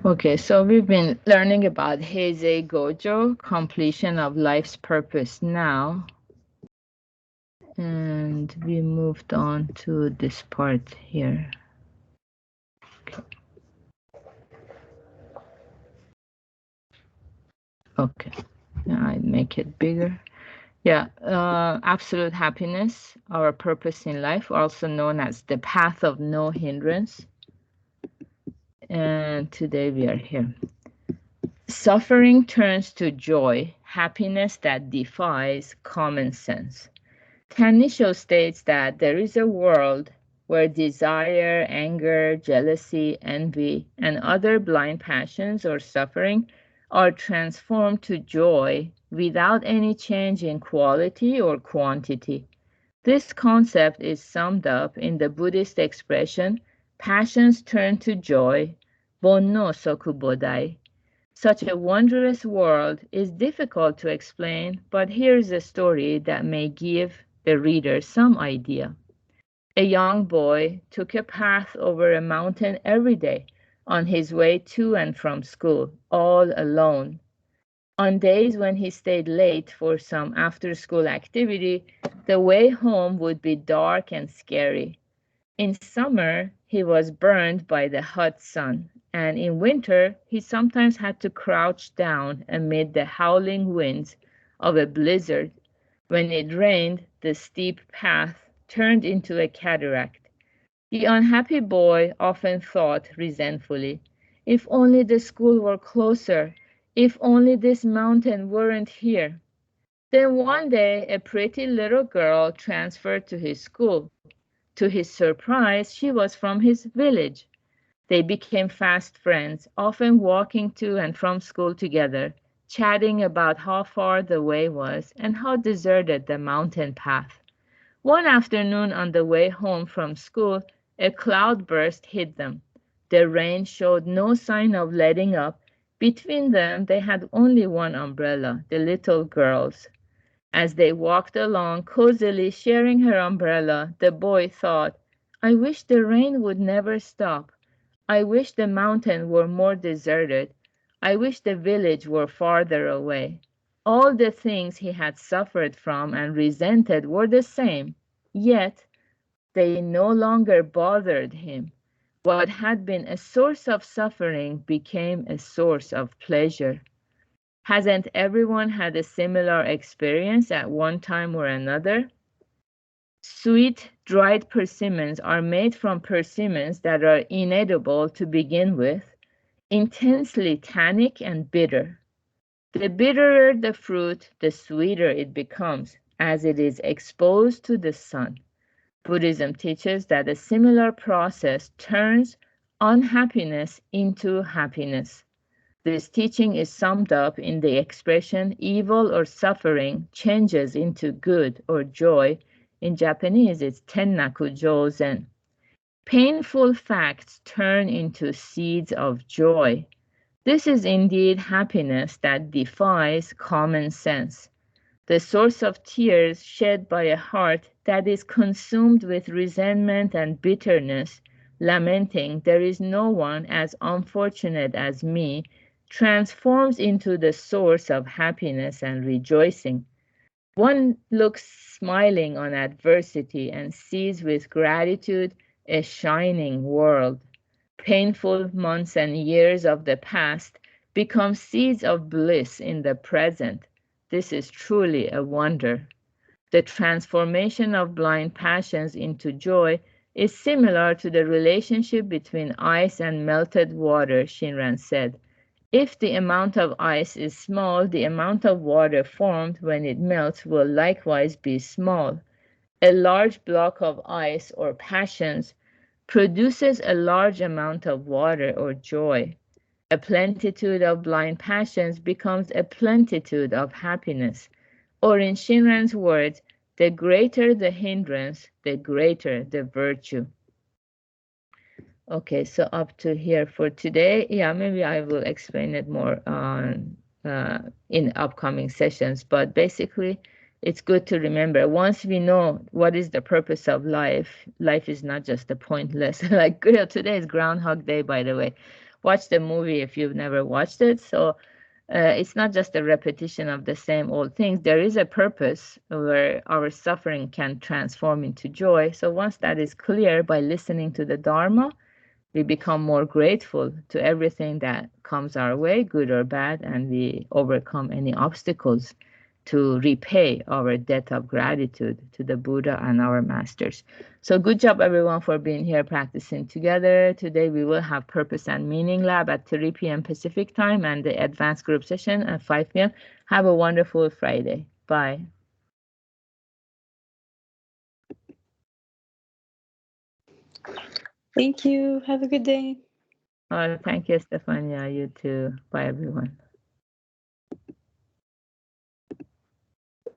Okay, so we've been learning about Heisei Gojo, completion of life's purpose now. And we moved on to this part here. Okay, now I make it bigger. Yeah, absolute happiness, our purpose in life, also known as the path of no hindrance. And today we are here. Suffering turns to joy, happiness that defies common sense. Tanisho states that there is a world where desire, anger, jealousy, envy, and other blind passions or suffering are transformed to joy without any change in quality or quantity. This concept is summed up in the Buddhist expression, passions turn to joy, bonno soku bodai. Such a wondrous world is difficult to explain, but here's a story that may give the reader some idea. A young boy took a path over a mountain every day on his way to and from school, all alone. On days when he stayed late for some after-school activity, the way home would be dark and scary. In summer, he was burned by the hot sun, and in winter, he sometimes had to crouch down amid the howling winds of a blizzard. When it rained, the steep path turned into a cataract. The unhappy boy often thought resentfully, if only the school were closer, if only this mountain weren't here. Then one day, a pretty little girl transferred to his school. To his surprise, she was from his village. They became fast friends, often walking to and from school together, chatting about how far the way was and how deserted the mountain path. One afternoon on the way home from school, a cloudburst hit them. The rain showed no sign of letting up. Between them, they had only one umbrella, the little girl's. As they walked along, cozily sharing her umbrella, the boy thought, I wish the rain would never stop. I wish the mountain were more deserted. I wish the village were farther away. All the things he had suffered from and resented were the same, yet they no longer bothered him. What had been a source of suffering became a source of pleasure. Hasn't everyone had a similar experience at one time or another? Sweet, dried persimmons are made from persimmons that are inedible to begin with, intensely tannic and bitter. The bitterer the fruit, the sweeter it becomes as it is exposed to the sun. Buddhism teaches that a similar process turns unhappiness into happiness. This teaching is summed up in the expression evil or suffering changes into good or joy. In Japanese, it's tennaku jouzen. Painful facts turn into seeds of joy. This is indeed happiness that defies common sense. The source of tears shed by a heart that is consumed with resentment and bitterness, lamenting there is no one as unfortunate as me, transforms into the source of happiness and rejoicing. One looks smiling on adversity and sees with gratitude a shining world. Painful months and years of the past become seeds of bliss in the present. This is truly a wonder. The transformation of blind passions into joy is similar to the relationship between ice and melted water, Shinran said. If the amount of ice is small, the amount of water formed when it melts will likewise be small. A large block of ice or passions produces a large amount of water or joy. A plenitude of blind passions becomes a plenitude of happiness. Or in Shinran's words, the greater the hindrance, the greater the virtue. Okay, so up to here for today. Yeah, maybe I will explain it more in upcoming sessions. But basically, it's good to remember, once we know what is the purpose of life, life is not just a pointless, like today is Groundhog Day, by the way. watch the movie if you've never watched it. So it's not just a repetition of the same old things. There is a purpose where our suffering can transform into joy. So once that is clear, by listening to the Dharma, we become more grateful to everything that comes our way, good or bad, and we overcome any obstacles to repay our debt of gratitude to the Buddha and our masters. So good job, everyone, for being here practicing together. Today we will have Purpose and Meaning Lab at 3 p.m. Pacific time and the advanced group session at 5 p.m. Have a wonderful Friday. Bye. Thank you. Have a good day. Oh, thank you, Stefania. You too. Bye, everyone.